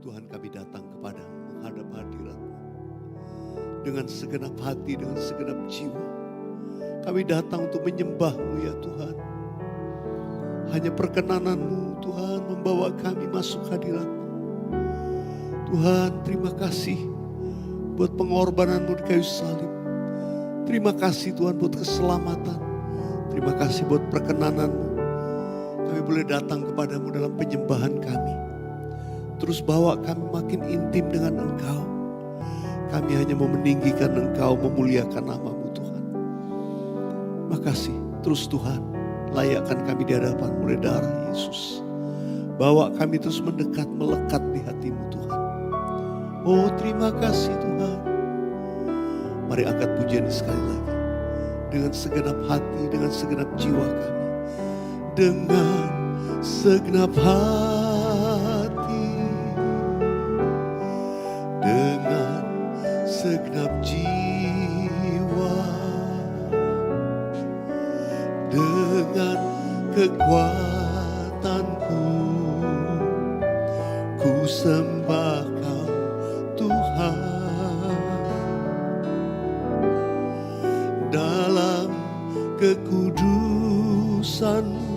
Tuhan, kami datang kepadamu menghadap hadirat-Mu dengan segenap hati, dengan segenap jiwa. Kami datang untuk menyembah-Mu ya Tuhan. Hanya perkenanan-Mu Tuhan membawa kami masuk hadirat-Mu. Tuhan, terima kasih buat pengorbanan-Mu di kayu salib. Terima kasih Tuhan buat keselamatan. Terima kasih buat perkenanan-Mu. Kami boleh datang kepadamu dalam penyembahan kami. Terus bawa kami makin intim dengan Engkau. Kami hanya mau meninggikan Engkau, memuliakan nama-Mu Tuhan. Makasih, terus Tuhan, layakkan kami di hadapan oleh darah Yesus. Bawa kami terus mendekat, melekat di hati-Mu Tuhan. Oh, terima kasih Tuhan. Mari angkat pujian sekali lagi. Dengan segenap hati, dengan segenap jiwa kami. Dengan segenap hati, dengan segenap jiwa, dengan kekuatanku, ku sembah Kau Tuhan. Dalam kekudusan-Mu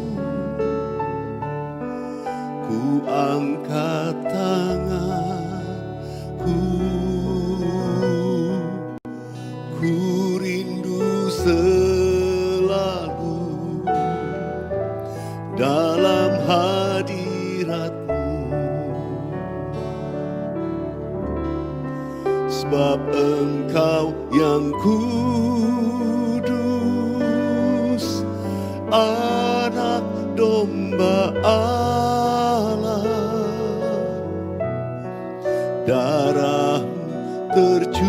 ku angkat tanganku, ku rindu selalu dalam hadirat-Mu, sebab Engkau yang kudus, anak domba Allah. Darah-Mu tercurah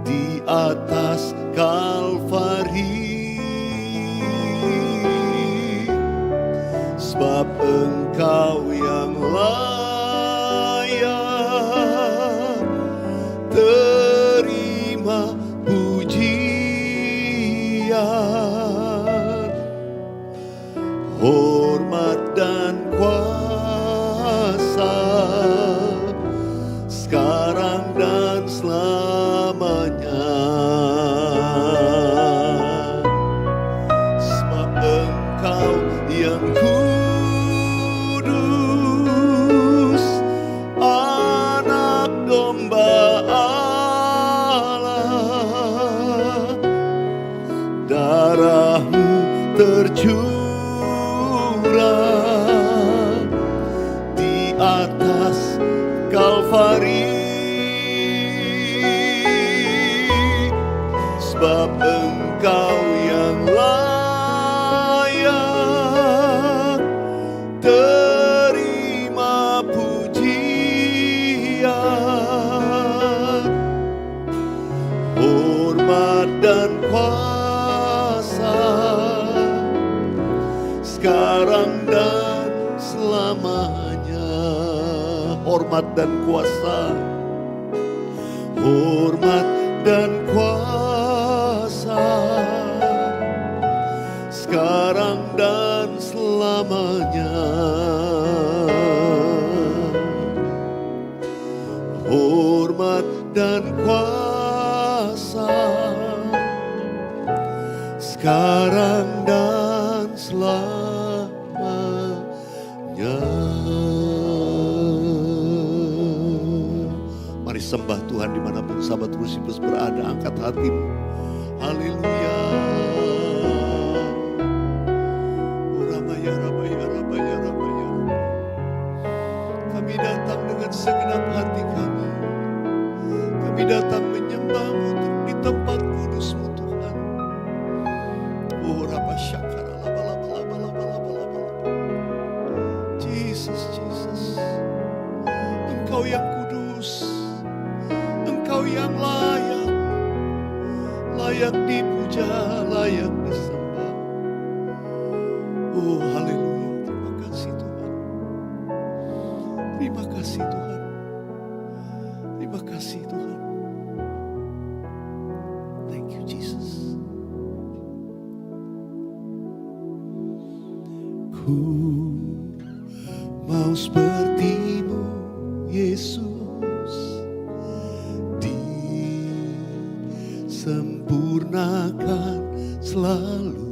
di atas Kalvari, sebab Engkau yang layak terima pujian, hormat dan kuasa sekarang dan selamanya. Sebab Engkau yang kudus, anak domba Allah. Darah-Mu tercurah di atas Kalvari, sebab Engkau yang layak terima pujian, hormat dan kuasa sekarang dan selamanya. Hormat dan kuasa, hormat dan kuasa sekarang dan selamanya. Hormat dan kuasa sekarang dan selamanya. Mari sembah Tuhan dimanapun sahabat Rusibus berada. Angkat hatimu. Haleluya. Ramaya, ramaya, ramaya, ramaya. Kami datang dengan segenap hati kami. Kami datang menyembah-Mu di tempat kudus-Mu Tuhan. Oh, Rapa Syakara, laba, laba, laba, laba, laba, laba. Jesus, Jesus. Engkau yang kudus. Engkau yang layak. Layak dipuja, layak disembah. Oh, haleluya. Terima kasih Tuhan. Terima kasih Tuhan. Terima kasih Tuhan. Thank you Jesus. Ku mau seperti-Mu Yesus, disempurnakan selalu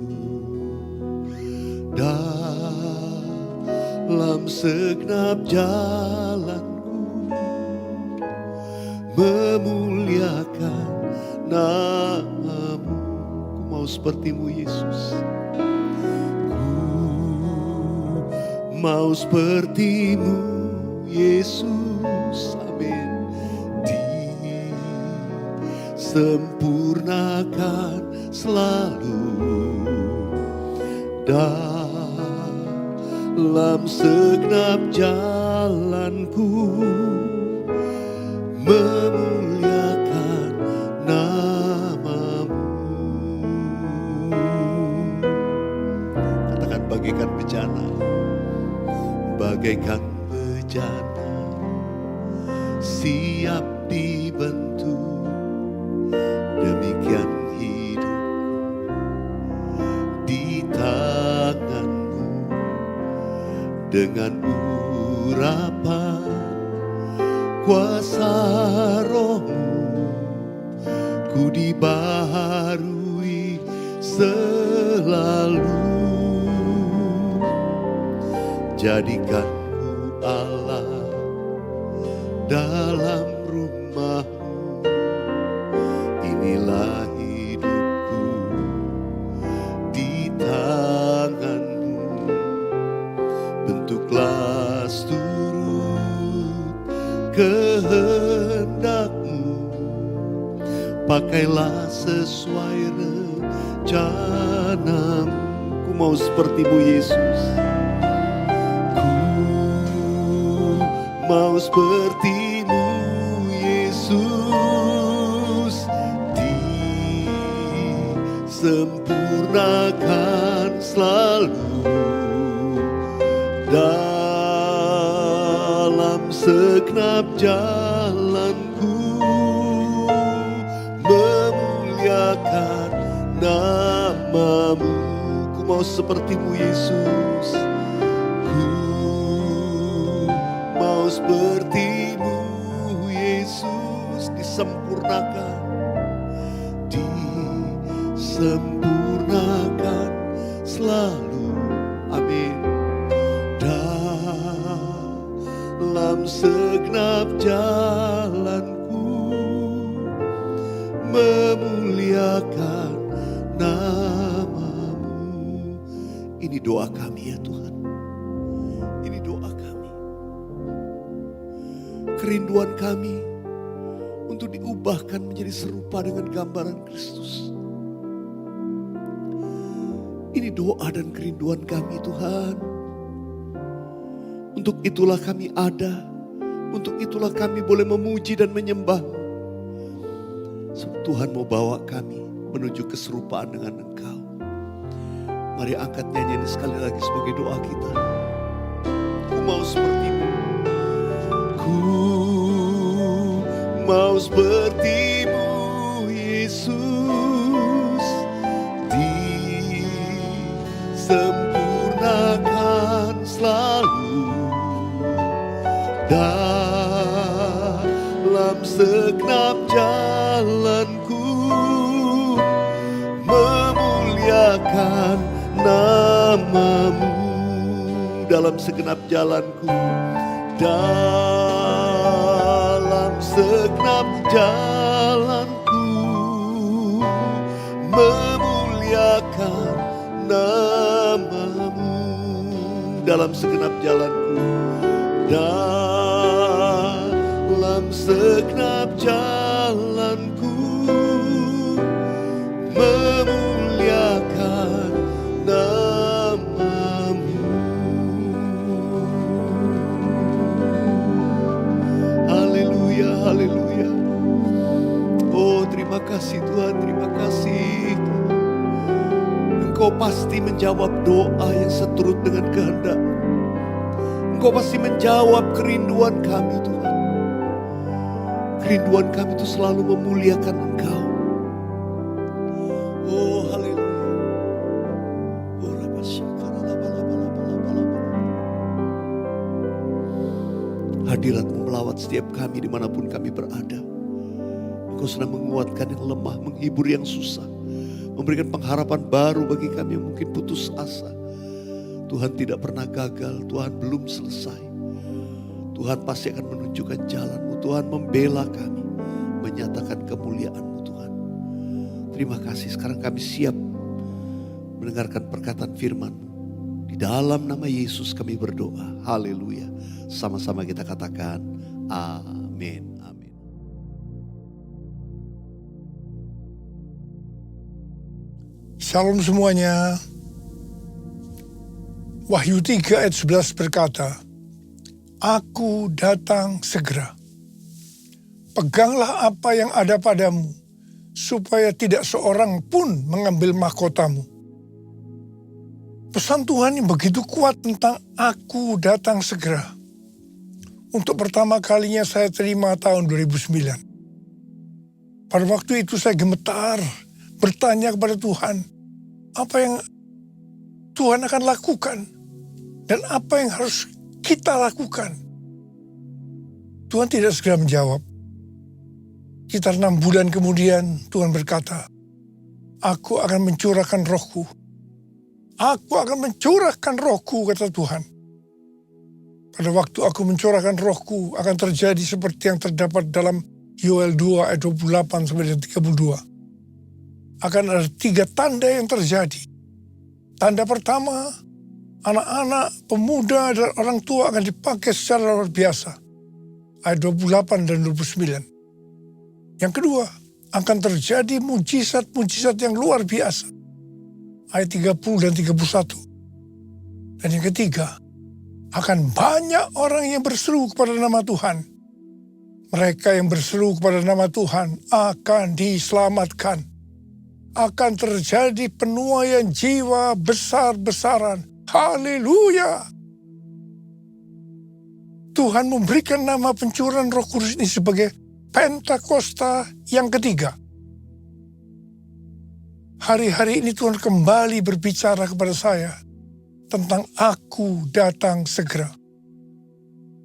dalam segenap jalanku, memuliakan nama-Mu. Ku mau seperti-Mu Yesus, mau seperti-Mu Yesus, amin. Disempurnakan selalu dalam segenap jalanku, memuliakan nama-Mu. Katakan bagaikan bejana, bagaikan bejana siap dibentuk, demikian hidupku di tangan-Mu. Dengan urapan kuasa Roh-Mu, ku dibaharui selalu. Jadikan ku Allah dalam rumah-Mu, inilah hidupku di tangan-Mu. Bentuklah seturut kehendak-Mu, pakailah sesuai rencana-Mu. Ku mau seperti-Mu Yesus, mau seperti-Mu Yesus, disempurnakan selalu dalam segenap jalanku, memuliakan nama-Mu. Ku mau seperti-Mu Yesus, seperti-Mu Yesus, disempurnakan, disempurnakan selalu, amin. Dalam segenap jalanku, memuliakan nama-Mu. Ini doa kami ya Tuhan, ini doa kami. Kerinduan kami untuk diubahkan menjadi serupa dengan gambaran Kristus. Ini doa dan kerinduan kami Tuhan. Untuk itulah kami ada. Untuk itulah kami boleh memuji dan menyembah-Mu. Tuhan mau bawa kami menuju keserupaan dengan Engkau. Mari angkat nyanyian ini sekali lagi sebagai doa kita. Ku mau seperti-Mu. Ku mau seperti-Mu Yesus, disempurnakan selalu dalam segenap jalanku, memuliakan nama-Mu. Dalam segenap jalanku, dalam segenap jalanku, memuliakan nama-Mu. Dalam segenap jalanku, dalam segenap jalanku, memuliakan nama-Mu. Haleluya, haleluya. Oh, terima kasih Tuhan, terima kasih. Engkau pasti menjawab doa yang seturut dengan kehendak. Engkau pasti menjawab kerinduan kami Tuhan. Kerinduan kami itu selalu memuliakan Engkau. Oh, haleluya. Oh, Hadirat-Mu melawat setiap kami dimanapun kami berada. Engkau sedang menguatkan yang lemah, menghibur yang susah, memberikan pengharapan baru bagi kami yang mungkin putus asa. Tuhan tidak pernah gagal, Tuhan belum selesai. Tuhan pasti akan menunjukkan jalan-Mu. Tuhan membela kami, menyatakan kemuliaan-Mu Tuhan. Terima kasih, sekarang kami siap mendengarkan perkataan firman-Mu. Di dalam nama Yesus kami berdoa. Haleluya. Sama-sama kita katakan amin. Amin. Shalom semuanya. Wahyu 3 ayat 11 berkata, Aku datang segera. Peganglah apa yang ada padamu, supaya tidak seorang pun mengambil mahkotamu. Pesan Tuhan yang begitu kuat tentang aku datang segera. Untuk pertama kalinya saya terima tahun 2009. Pada waktu itu saya gemetar, bertanya kepada Tuhan, apa yang Tuhan akan lakukan? Dan apa yang harus kita lakukan? Tuhan tidak segera menjawab. Sekitar 6 bulan kemudian Tuhan berkata, Aku akan mencurahkan rohku. Aku akan mencurahkan rohku, kata Tuhan. Pada waktu aku mencurahkan rohku akan terjadi seperti yang terdapat dalam Yoel 2 ayat 28 sampai 32. Akan ada 3 tanda yang terjadi. Tanda pertama, anak-anak, pemuda, dan orang tua akan dipakai secara luar biasa. Ayat 28 dan 29. Yang kedua, akan terjadi mujizat-mujizat yang luar biasa. Ayat 30 dan 31. Dan yang ketiga, akan banyak orang yang berseru kepada nama Tuhan. Mereka yang berseru kepada nama Tuhan akan diselamatkan. Akan terjadi penuaian jiwa besar-besaran. Haleluya! Tuhan memberikan nama pencurahan Roh Kudus ini sebagai Pentakosta yang ketiga. Hari-hari ini Tuhan kembali berbicara kepada saya tentang aku datang segera.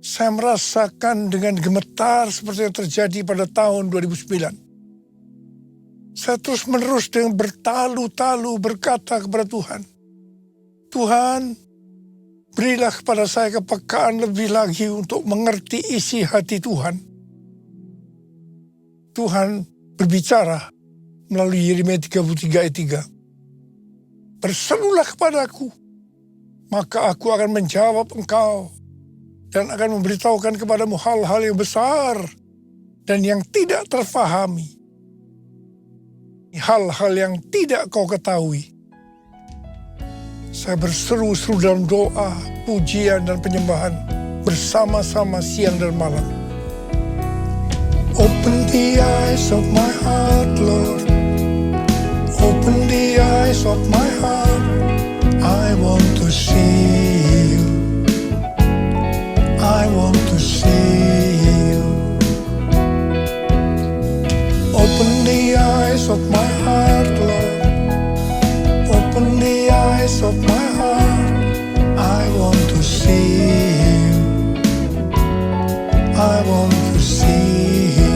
Saya merasakan dengan gemetar seperti yang terjadi pada tahun 2009. Saya terus menerus dengan bertalu-talu berkata kepada Tuhan, Tuhan, berilah kepada saya kepekaan lebih lagi untuk mengerti isi hati Tuhan. Tuhan berbicara melalui Yeremia 33 ayat 3. Berserulah kepadaku, maka aku akan menjawab engkau dan akan memberitahukan kepadamu hal-hal yang besar dan yang tidak terfahami. Hal-hal yang tidak kau ketahui. Saya berseru-seru dalam doa, pujian dan penyembahan bersama-sama siang dan malam. Open the eyes of my heart, Lord. Open the eyes of my heart. I want to see you. I want to see you. Open the eyes of my heart, Lord. Open the eyes of my heart. I want to see you. I want to see you.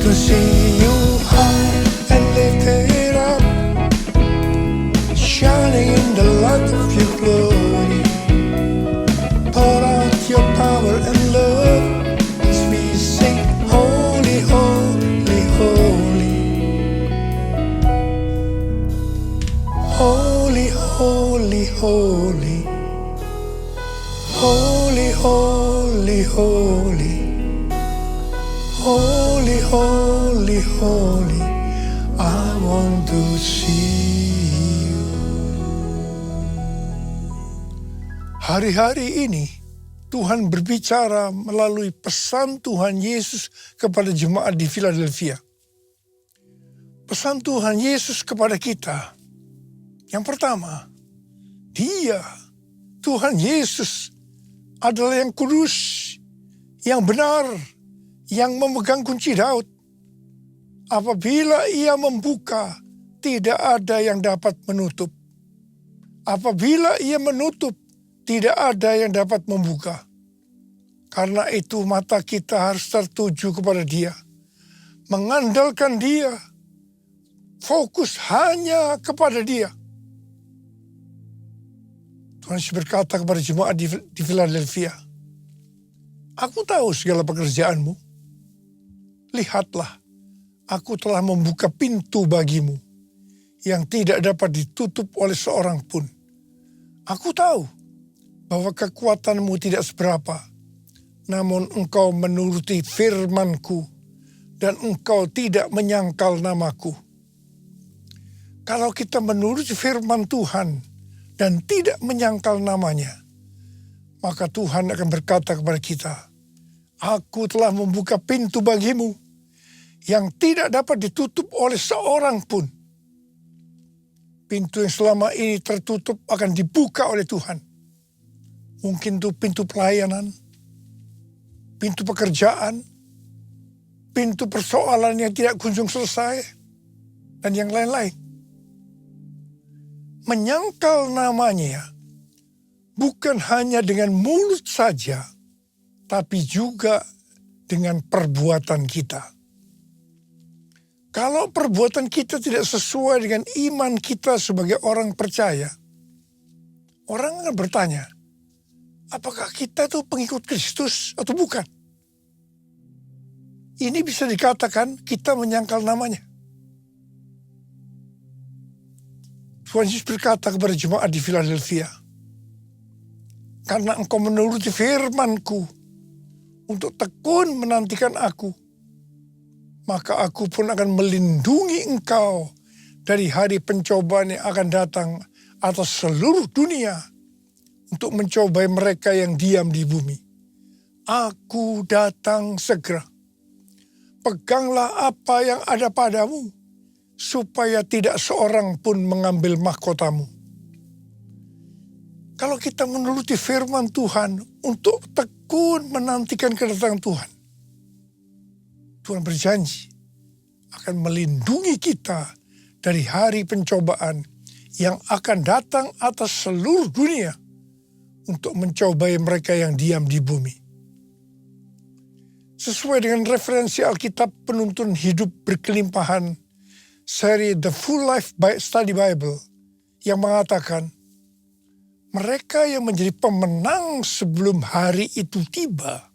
To see you high and lifted up, shining in the light of your glory. Pour out your power and love as we sing, holy, holy, holy. Holy, holy, holy. Holy, holy, holy. Holy, holy, holy. I want to see you. Hari-hari ini Tuhan berbicara melalui pesan Tuhan Yesus kepada jemaat di Philadelphia. Pesan Tuhan Yesus kepada kita. Yang pertama, Dia, Tuhan Yesus, adalah yang kudus, yang benar, yang memegang kunci Daud. Apabila Ia membuka, tidak ada yang dapat menutup. Apabila Ia menutup, tidak ada yang dapat membuka. Karena itu mata kita harus tertuju kepada Dia. Mengandalkan Dia. Fokus hanya kepada Dia. Tuhan Yesus berkata kepada jemaat di Philadelphia, aku tahu segala pekerjaanmu. Lihatlah, aku telah membuka pintu bagimu yang tidak dapat ditutup oleh seorang pun. Aku tahu bahwa kekuatanmu tidak seberapa, namun engkau menuruti firman-Ku dan engkau tidak menyangkal nama-Ku. Kalau kita menuruti firman Tuhan dan tidak menyangkal namanya, maka Tuhan akan berkata kepada kita, aku telah membuka pintu bagimu yang tidak dapat ditutup oleh seorang pun. Pintu yang selama ini tertutup akan dibuka oleh Tuhan. Mungkin itu pintu pelayanan, pintu pekerjaan, pintu persoalan yang tidak kunjung selesai, dan yang lain-lain. Menyangkal namanya bukan hanya dengan mulut saja, tapi juga dengan perbuatan kita. Kalau perbuatan kita tidak sesuai dengan iman kita sebagai orang percaya, orang akan bertanya, apakah kita itu pengikut Kristus atau bukan? Ini bisa dikatakan kita menyangkal namanya. Tuhan Yesus berkata kepada jemaat di Philadelphia, karena engkau menuruti firman-Ku untuk tekun menantikan aku, maka aku pun akan melindungi engkau dari hari pencobaan yang akan datang atas seluruh dunia untuk mencobai mereka yang diam di bumi. Aku datang segera. Peganglah apa yang ada padamu, supaya tidak seorang pun mengambil mahkotamu. Kalau kita menuruti firman Tuhan untuk tekun menantikan kedatangan Tuhan, Tuhan berjanji akan melindungi kita dari hari pencobaan yang akan datang atas seluruh dunia untuk mencobai mereka yang diam di bumi. Sesuai dengan referensi Alkitab Penuntun Hidup Berkelimpahan, seri The Full Life Study Bible, yang mengatakan, mereka yang menjadi pemenang sebelum hari itu tiba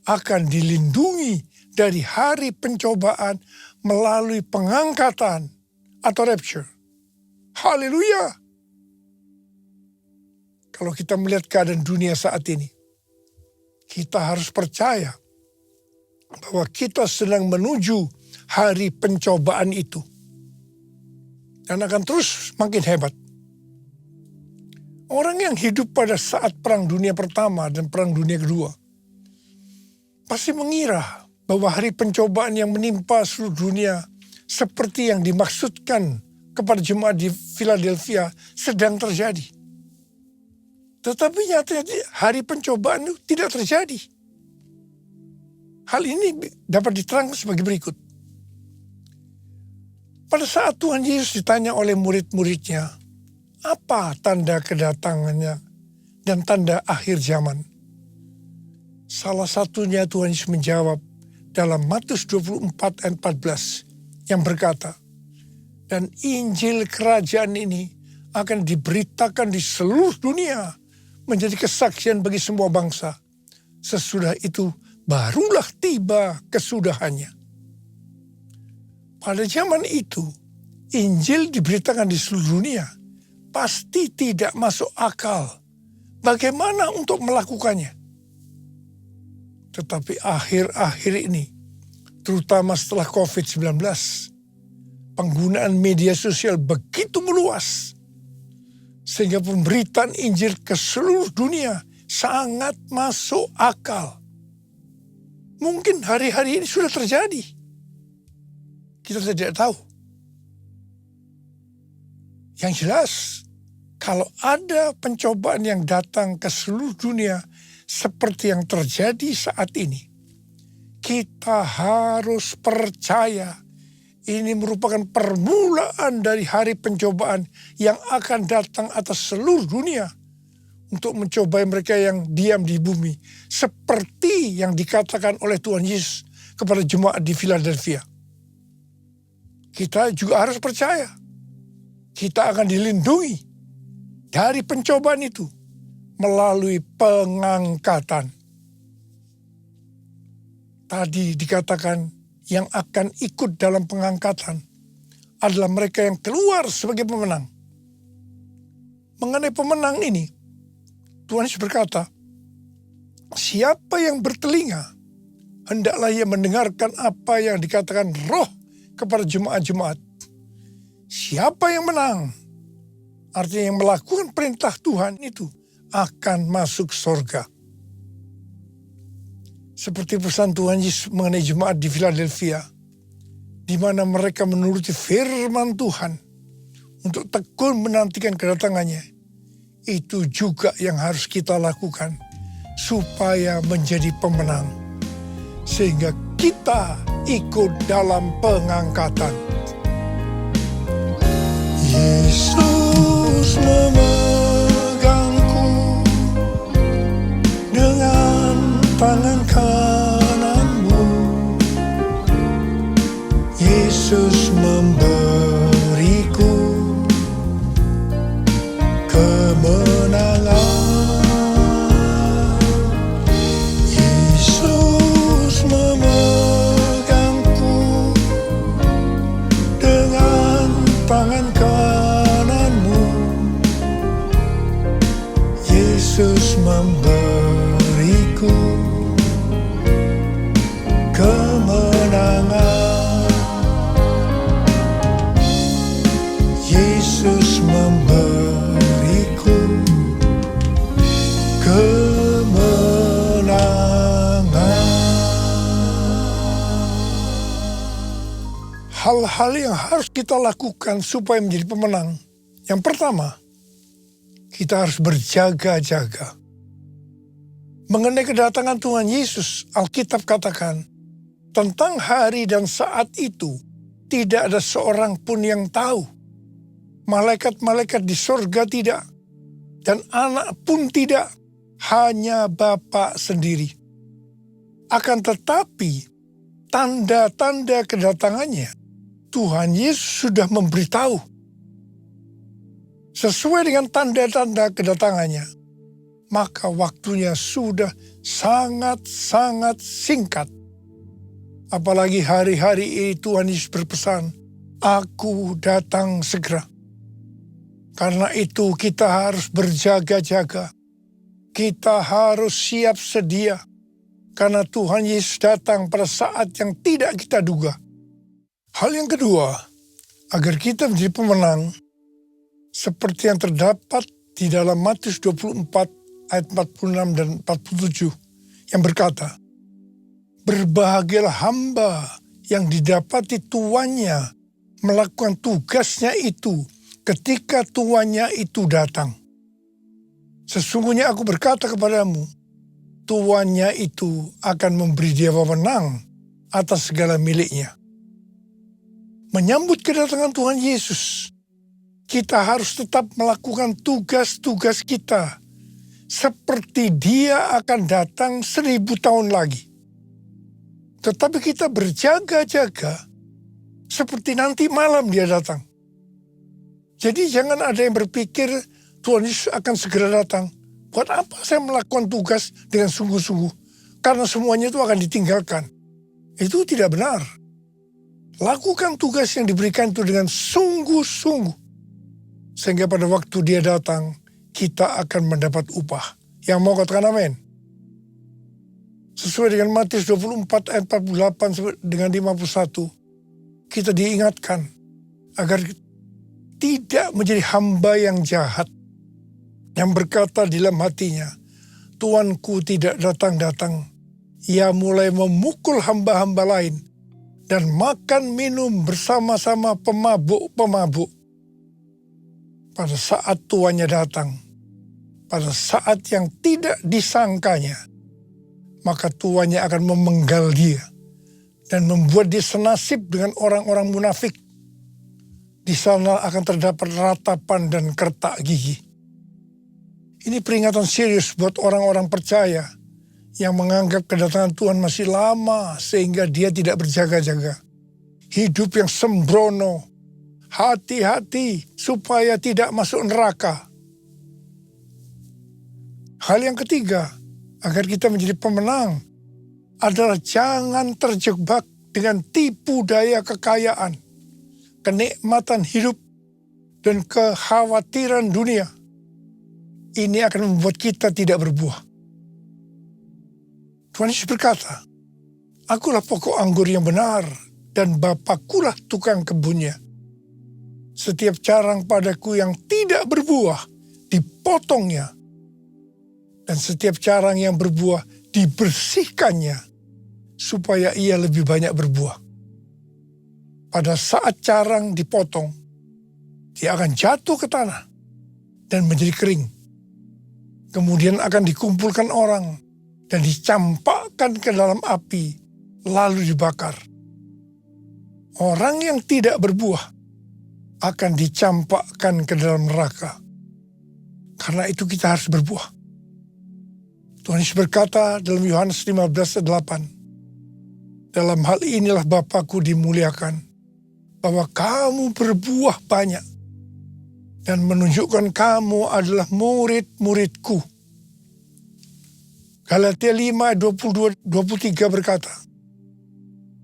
akan dilindungi dari hari pencobaan melalui pengangkatan atau rapture. Haleluya! Kalau kita melihat keadaan dunia saat ini, kita harus percaya bahwa kita sedang menuju hari pencobaan itu. Dan akan terus makin hebat. Orang yang hidup pada saat Perang Dunia Pertama dan Perang Dunia Kedua pasti mengira bahwa hari pencobaan yang menimpa seluruh dunia seperti yang dimaksudkan kepada jemaat di Philadelphia sedang terjadi. Tetapi nyatanya hari pencobaan itu tidak terjadi. Hal ini dapat diterangkan sebagai berikut. Pada saat Tuhan Yesus ditanya oleh murid-muridnya, apa tanda kedatangannya dan tanda akhir zaman? Salah satunya Tuhan Yesus menjawab dalam Matius 24 ayat 14 yang berkata, dan Injil kerajaan ini akan diberitakan di seluruh dunia menjadi kesaksian bagi semua bangsa. Sesudah itu barulah tiba kesudahannya. Pada zaman itu, Injil diberitakan di seluruh dunia. Pasti tidak masuk akal. Bagaimana untuk melakukannya? Tetapi akhir-akhir ini, terutama setelah COVID-19, penggunaan media sosial begitu meluas, sehingga pemberitaan Injil ke seluruh dunia sangat masuk akal. Mungkin hari-hari ini sudah terjadi. Kita tidak tahu. Yang jelas, kalau ada pencobaan yang datang ke seluruh dunia seperti yang terjadi saat ini, kita harus percaya ini merupakan permulaan dari hari pencobaan yang akan datang atas seluruh dunia untuk mencobai mereka yang diam di bumi. Seperti yang dikatakan oleh Tuhan Yesus kepada jemaat di Philadelphia. Kita juga harus percaya. Kita akan dilindungi dari pencobaan itu melalui pengangkatan. Tadi dikatakan yang akan ikut dalam pengangkatan adalah mereka yang keluar sebagai pemenang. Mengenai pemenang ini, Tuhan Yesus berkata, siapa yang bertelinga, hendaklah ia mendengarkan apa yang dikatakan Roh kepada jemaat-jemaat. Siapa yang menang, artinya yang melakukan perintah Tuhan itu, akan masuk surga. Seperti pesan Tuhan Yesus mengenai jemaat di Philadelphia, di mana mereka menuruti firman Tuhan untuk tekun menantikan kedatangannya. Itu juga yang harus kita lakukan supaya menjadi pemenang. Sehingga kita ikut dalam pengangkatan. Yesus memegangku dengan tangan kananmu. Yesus memberiku kemenangan. Yesus memegangku dengan tangan kananmu. Yesus memberiku kemenangan. Yesus memberiku kemenangan. Hal-hal yang harus kita lakukan supaya menjadi pemenang. Yang pertama, kita harus berjaga-jaga. Mengenai kedatangan Tuhan Yesus, Alkitab katakan, tentang hari dan saat itu, tidak ada seorang pun yang tahu. Malaikat-malaikat di sorga tidak, dan anak pun tidak, hanya Bapa sendiri. Akan tetapi, tanda-tanda kedatangannya, Tuhan Yesus sudah memberitahu. Sesuai dengan tanda-tanda kedatangannya, maka waktunya sudah sangat-sangat singkat. Apalagi hari-hari ini Tuhan Yesus berpesan, Aku datang segera. Karena itu kita harus berjaga-jaga. Kita harus siap sedia. Karena Tuhan Yesus datang pada saat yang tidak kita duga. Hal yang kedua, agar kita menjadi pemenang, seperti yang terdapat di dalam Matius 24 ayat 46 dan 47 yang berkata, berbahagialah hamba yang didapati tuannya melakukan tugasnya itu ketika tuannya itu datang. Sesungguhnya aku berkata kepadamu, tuannya itu akan memberi dia wewenang atas segala miliknya. Menyambut kedatangan Tuhan Yesus, kita harus tetap melakukan tugas-tugas kita seperti dia akan datang 1000 tahun lagi. Tetapi kita berjaga-jaga seperti nanti malam dia datang. Jadi jangan ada yang berpikir Tuhan Yesus akan segera datang. Buat apa saya melakukan tugas dengan sungguh-sungguh? Karena semuanya itu akan ditinggalkan. Itu tidak benar. Lakukan tugas yang diberikan itu dengan sungguh-sungguh. Sehingga pada waktu dia datang, kita akan mendapat upah. Yang mau katakan amin. Sesuai dengan Matius 24 ayat 48 dengan 51, kita diingatkan agar tidak menjadi hamba yang jahat. Yang berkata di dalam hatinya, Tuanku tidak datang-datang. Ia mulai memukul hamba-hamba lain dan makan minum bersama-sama pemabuk-pemabuk. Pada saat tuannya datang, pada saat yang tidak disangkanya, maka tuannya akan memenggal dia dan membuat dia senasib dengan orang-orang munafik. Di sana akan terdapat ratapan dan kertak gigi. Ini peringatan serius buat orang-orang percaya yang menganggap kedatangan Tuhan masih lama sehingga dia tidak berjaga-jaga. Hidup yang sembrono, hati-hati supaya tidak masuk neraka. Hal yang ketiga, agar kita menjadi pemenang, adalah jangan terjebak dengan tipu daya kekayaan, kenikmatan hidup, dan kekhawatiran dunia. Ini akan membuat kita tidak berbuah. Tuhan Yesus berkata, "Akulah pokok anggur yang benar, dan Bapakulah tukang kebunnya. Setiap carang padaku yang tidak berbuah, dipotongnya. Dan setiap carang yang berbuah, dibersihkannya, supaya ia lebih banyak berbuah." Pada saat carang dipotong, dia akan jatuh ke tanah dan menjadi kering. Kemudian akan dikumpulkan orang dan dicampakkan ke dalam api, lalu dibakar. Orang yang tidak berbuah akan dicampakkan ke dalam neraka. Karena itu kita harus berbuah. Tuhan Yesus berkata dalam Yohanes 15:8, "Dalam hal inilah Bapa-Ku dimuliakan, bahwa kamu berbuah banyak, dan menunjukkan kamu adalah murid-murid-Ku." Galatia 5:22-23 berkata,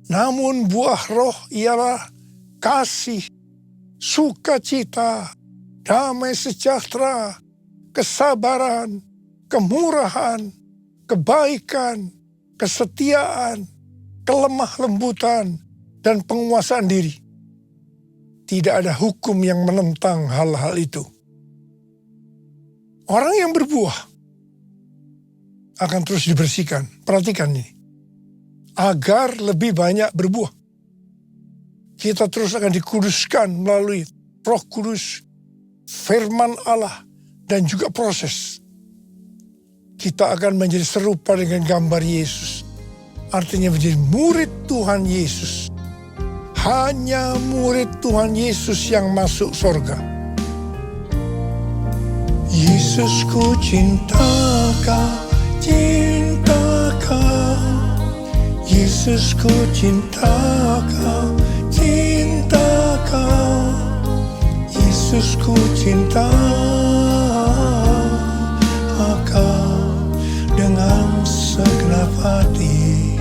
"Namun buah roh ialah kasih, sukacita, damai sejahtera, kesabaran, kemurahan, kebaikan, kesetiaan, kelemah lembutan, dan penguasaan diri. Tidak ada hukum yang menentang hal-hal itu." Orang yang berbuah akan terus dibersihkan. Perhatikan ini. Agar lebih banyak berbuah. Kita terus akan dikuduskan melalui Roh Kudus, firman Allah, dan juga proses. Kita akan menjadi serupa dengan gambar Yesus. Artinya menjadi murid Tuhan Yesus. Hanya murid Tuhan Yesus yang masuk surga. Yesus, ku cinta Kau, cinta Kau. Yesus, ku cinta Kau, cinta Kau. Yesus, ku cinta Kau dengan segenap hati,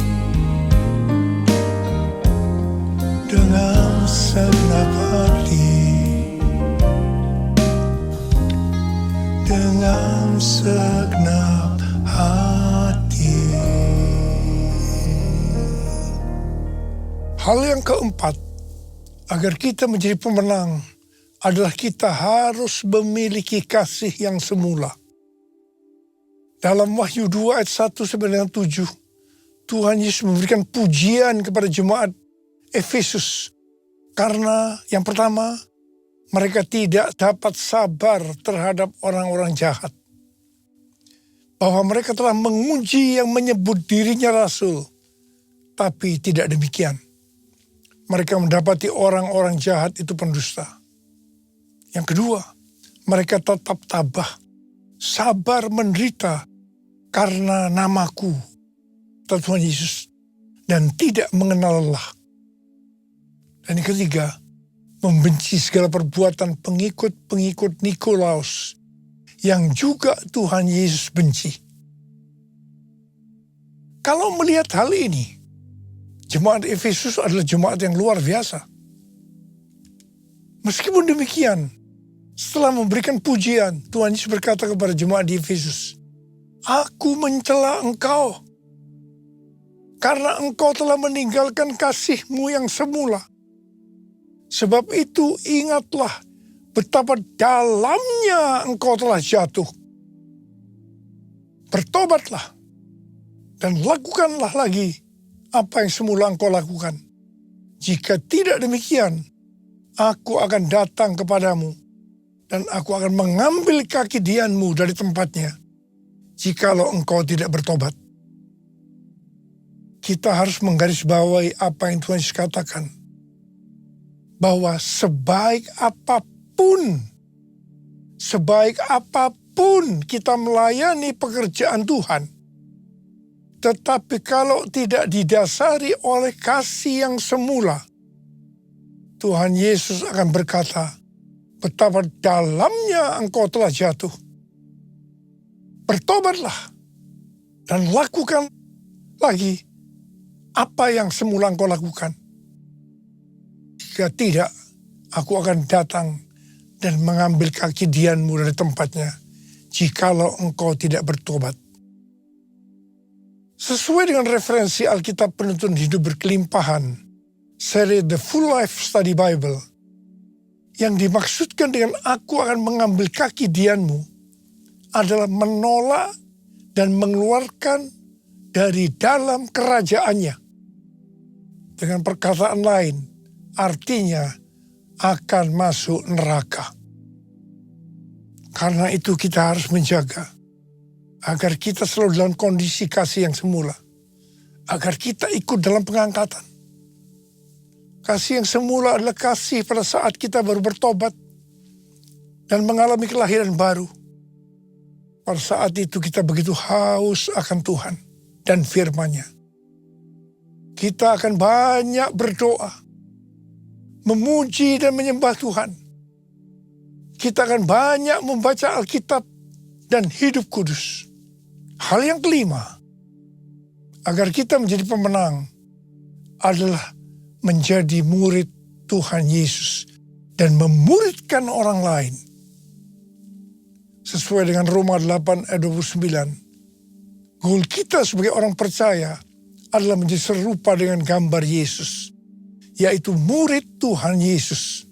dengan segenap hati, dengan segenap hati. Hal yang keempat, agar kita menjadi pemenang, adalah kita harus memiliki kasih yang semula. Dalam Wahyu 2 ayat 1-7, Tuhan Yesus memberikan pujian kepada jemaat Efesus. Karena yang pertama, mereka tidak dapat sabar terhadap orang-orang jahat. Bahwa mereka telah menguji yang menyebut dirinya rasul. Tapi tidak demikian. Mereka mendapati orang-orang jahat itu pendusta. Yang kedua, mereka tetap tabah, sabar menderita karena namaku, kata Tuhan Yesus, dan tidak mengenal lelah. Dan yang ketiga, membenci segala perbuatan pengikut-pengikut Nikolaus yang juga Tuhan Yesus benci. Kalau melihat hal ini, jemaat Efesus adalah jemaat yang luar biasa. Meskipun demikian, setelah memberikan pujian, Tuhan Yesus berkata kepada jemaat di Efesus, "Aku mencela engkau, karena engkau telah meninggalkan kasih-Mu yang semula. Sebab itu ingatlah betapa dalamnya engkau telah jatuh. Bertobatlah dan lakukanlah lagi apa yang semula engkau lakukan. Jika tidak demikian, aku akan datang kepadamu dan aku akan mengambil kaki dianmu dari tempatnya, jikalau engkau tidak bertobat." Kita harus menggarisbawahi apa yang Tuhan Yesus katakan. Bahwa sebaik apapun sekalipun kita melayani pekerjaan Tuhan, tetapi kalau tidak didasari oleh kasih yang semula, Tuhan Yesus akan berkata, betapa dalamnya engkau telah jatuh. Bertobatlah dan lakukan lagi apa yang semula engkau lakukan. Jika tidak, aku akan datang dan mengambil kaki dianmu dari tempatnya, jikalau engkau tidak bertobat. Sesuai dengan referensi Alkitab Penuntun Hidup Berkelimpahan, seri The Full Life Study Bible, yang dimaksudkan dengan aku akan mengambil kaki dianmu adalah menolak dan mengeluarkan dari dalam kerajaannya. Dengan perkataan lain, artinya akan masuk neraka. Karena itu kita harus menjaga agar kita selalu dalam kondisi kasih yang semula. Agar kita ikut dalam pengangkatan. Kasih yang semula adalah kasih pada saat kita baru bertobat dan mengalami kelahiran baru. Pada saat itu kita begitu haus akan Tuhan dan firman-Nya. Kita akan banyak berdoa, memuji dan menyembah Tuhan. Kita akan banyak membaca Alkitab dan hidup kudus. Hal yang kelima, agar kita menjadi pemenang adalah menjadi murid Tuhan Yesus dan memuridkan orang lain. Sesuai dengan Roma 8 ayat 29, goal kita sebagai orang percaya adalah menjadi serupa dengan gambar Yesus, yaitu murid Tuhan Yesus.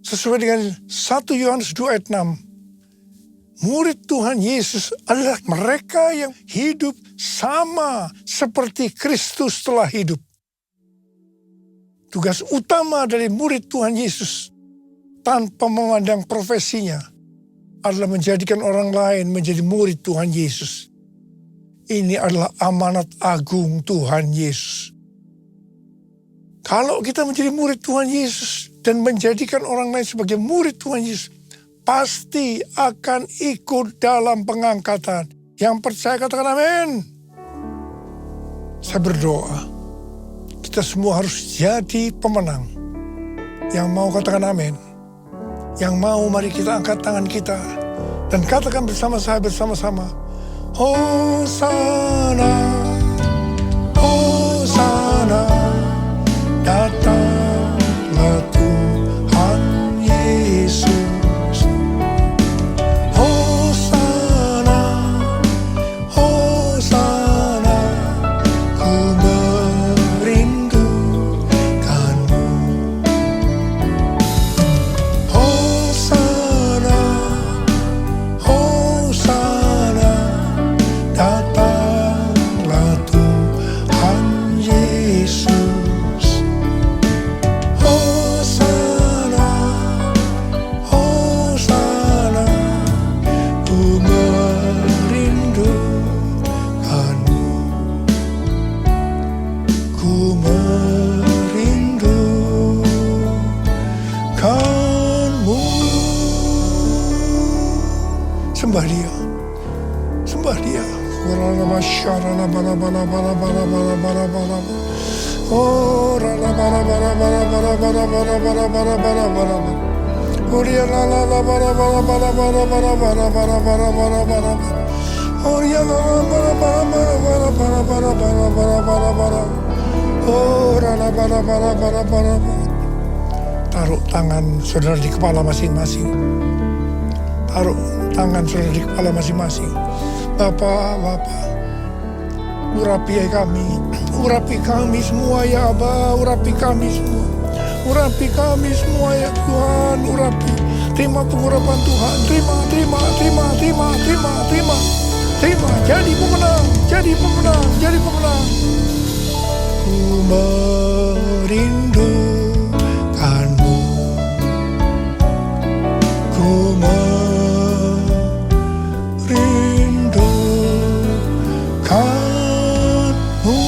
Sesuai dengan 1 Yohanes 2 ayat 6, murid Tuhan Yesus adalah mereka yang hidup sama seperti Kristus telah hidup. Tugas utama dari murid Tuhan Yesus tanpa memandang profesinya adalah menjadikan orang lain menjadi murid Tuhan Yesus. Ini adalah amanat agung Tuhan Yesus. Kalau kita menjadi murid Tuhan Yesus dan menjadikan orang lain sebagai murid Tuhan Yesus, pasti akan ikut dalam pengangkatan. Yang percaya katakan amin. Saya berdoa, kita semua harus jadi pemenang. Yang mau katakan amin. Yang mau mari kita angkat tangan kita dan katakan bersama saya bersama-sama, Hosana, Hosana, datanglah Tuhan Yesus. Hosana, Hosana, ku merindukanmu. Hosana, Hosana, datanglah Tuhan Yesus. Hosana, Hosana, ku merindukanmu. Ku merindukanmu. Sembah Dia. Sembah Dia. Oh, taruh tangan saudara di kepala masing-masing. Taruh tangan saudara di kepala masing-masing. Bapak, urapi kami semua ya Aba, urapi kami semua. Urapi kami semua ya Tuhan, urapi. Terima pengurapan Tuhan, terima. Jadi pemenang. Ku merindukanmu. Ku merindukanmu.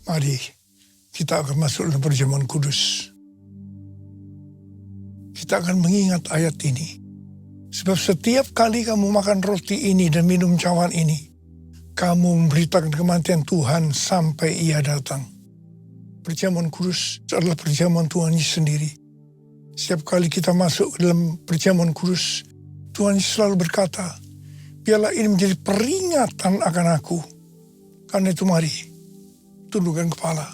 Mari kita akan masuk dalam perjamuan kudus. kita akan mengingat ayat ini. Sebab setiap kali kamu makan roti ini dan minum cawan ini, kamu memberitakan kematian Tuhan sampai Ia datang. Perjamuan kudus adalah perjamuan Tuhan Yesus sendiri. Setiap kali kita masuk ke dalam perjamuan kudus, Tuhan Yesus selalu berkata, biarlah ini menjadi peringatan akan aku. Karena itu mari, tundukkan kepala.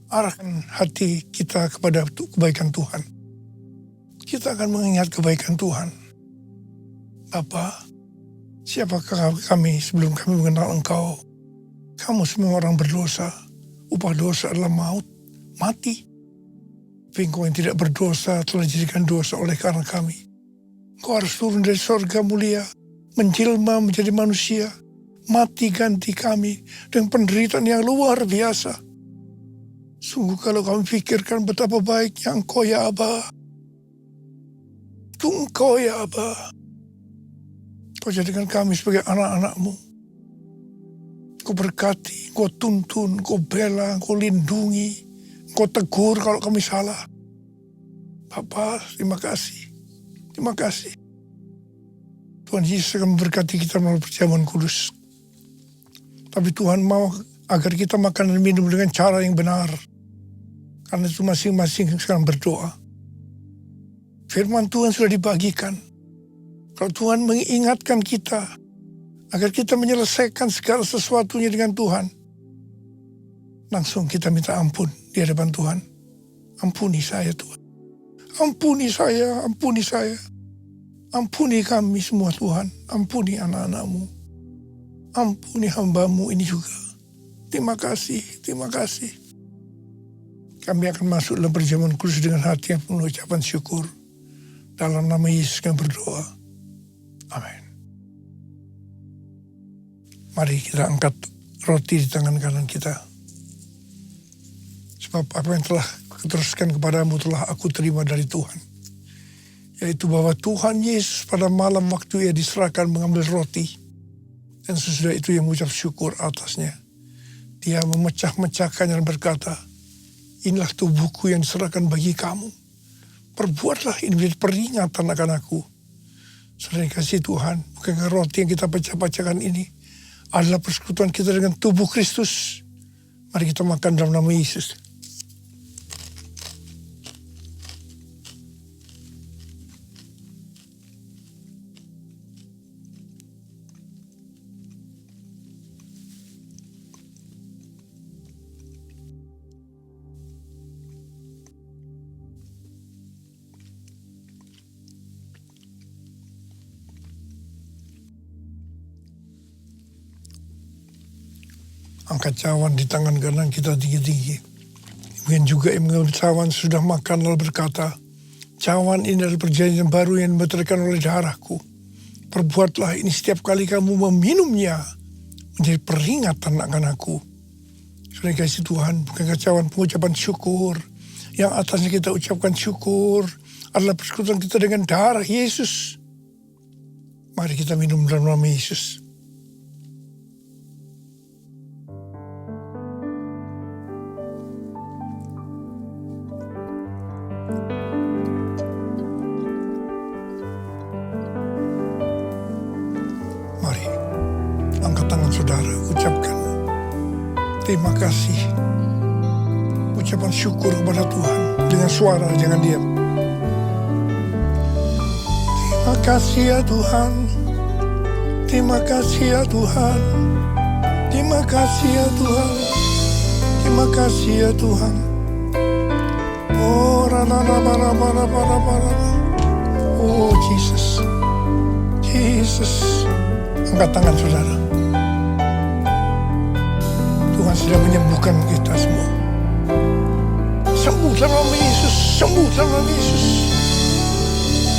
Arahkan hati kita kepada kebaikan Tuhan. Kita akan mengingat kebaikan Tuhan. Bapa, siapakah kami sebelum kami mengenal Engkau? Kamu semua orang berdosa. Upah dosa adalah maut, mati. Tapi Engkau yang tidak berdosa telah dijadikan dosa oleh karena kami. Engkau harus turun dari sorga mulia, menjelma menjadi manusia, mati ganti kami dengan penderitaan yang luar biasa. Sungguh kalau kami pikirkan betapa baiknya Engkau ya Aba. Itu Engkau ya Aba. Kau jadikan kami sebagai anak-anak-Mu. Kau berkati, Kau tuntun, Kau bela, Kau lindungi, Kau tegur kalau kami salah. Bapa, terima kasih. Terima kasih. Tuhan Yesus akan memberkati kita melalui perjamuan kudus. Tapi Tuhan mau agar kita makan dan minum dengan cara yang benar. Karena itu masing-masing sekarang berdoa. Firman Tuhan sudah dibagikan. Kalau Tuhan mengingatkan kita agar kita menyelesaikan segala sesuatunya dengan Tuhan, langsung kita minta ampun di hadapan Tuhan. Ampuni saya Tuhan. Ampuni saya, ampuni saya. Ampuni kami semua Tuhan. Ampuni anak-anak-Mu. Ampuni hamba-Mu ini juga. Terima kasih, terima kasih. Kami akan masuk dalam perjamuan kudus dengan hati yang penuh ucapan syukur. Dalam nama Yesus kami berdoa. Amin. Mari kita angkat roti di tangan kanan kita. Sebab apa yang telah kuteruskan kepadamu telah aku terima dari Tuhan. Yaitu bahwa Tuhan Yesus pada malam waktu Ia diserahkan mengambil roti. Dan sesudah itu Ia mengucap syukur atasnya. Dia memecah-mecahkannya dan berkata, inilah tubuhku yang diserahkan bagi kamu. Perbuatlah ini menjadi peringatan akan aku. Saudara kasih Tuhan, bukankah roti yang kita pecah-pecahkan ini adalah persekutuan kita dengan tubuh Kristus. Mari kita makan dalam nama Yesus. Angkat cawan di tangan kanan kita tinggi-tinggi. Mungkin juga yang mengambil cawan sudah makan lalu berkata, cawan ini adalah perjanjian baru yang dimeteraikan oleh darahku. Perbuatlah ini setiap kali kamu meminumnya menjadi peringatan akan aku. Sudah kasih Tuhan, bukankah cawan pengucapan syukur yang atasnya kita ucapkan syukur adalah persekutuan kita dengan darah Yesus. Mari kita minum dalam nama Yesus. Terima kasih. Ucapan syukur kepada Tuhan dengan suara, jangan diam. Terima kasih ya Tuhan. Terima kasih ya Tuhan. Terima kasih ya Tuhan. Terima kasih ya Tuhan. Oh, oh Jesus. Jesus. Angkat tangan saudara. Tuhan sedang menyembuhkan kita semua. Sembuh dalam nama Yesus. Sembuh dalam nama Yesus.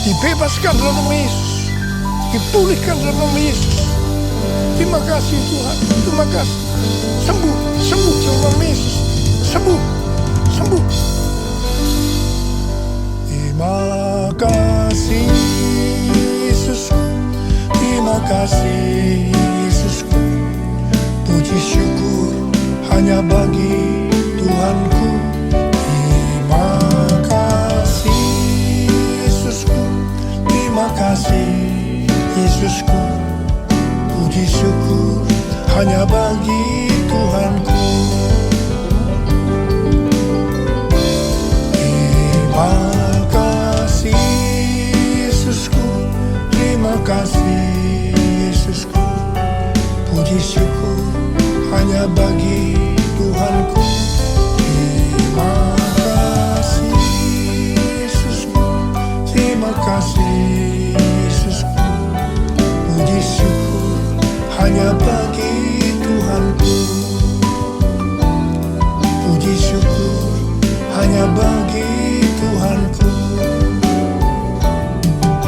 Dibebaskan dalam nama Yesus. Dipulihkan dalam nama Yesus. Terima kasih Tuhan. Terima kasih. Sembuh. Sembuh dalam nama Yesus. Sembuh. Sembuh. Terima kasih Yesusku. Terima kasih Yesusku. Puji syukur hanya bagi Tuhanku. Terima kasih hanya bagi Tuhanku.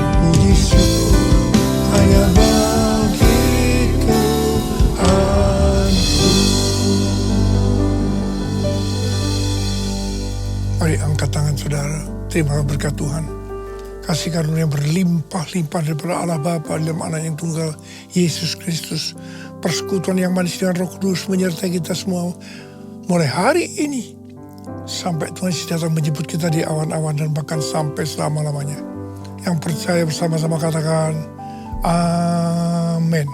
Puji syukur hanya bagi Tuhanku. Mari angkat tangan saudara, terima berkat Tuhan. Kasih karunia berlimpah-limpah daripada Allah Bapa dalam Anak yang tunggal, Yesus Kristus. Persekutuan yang manis dengan Roh Kudus menyertai kita semua mulai hari ini sampai Tuhan datang menjemput kita di awan-awan dan bahkan sampai selama-lamanya. Yang percaya bersama-sama katakan amin.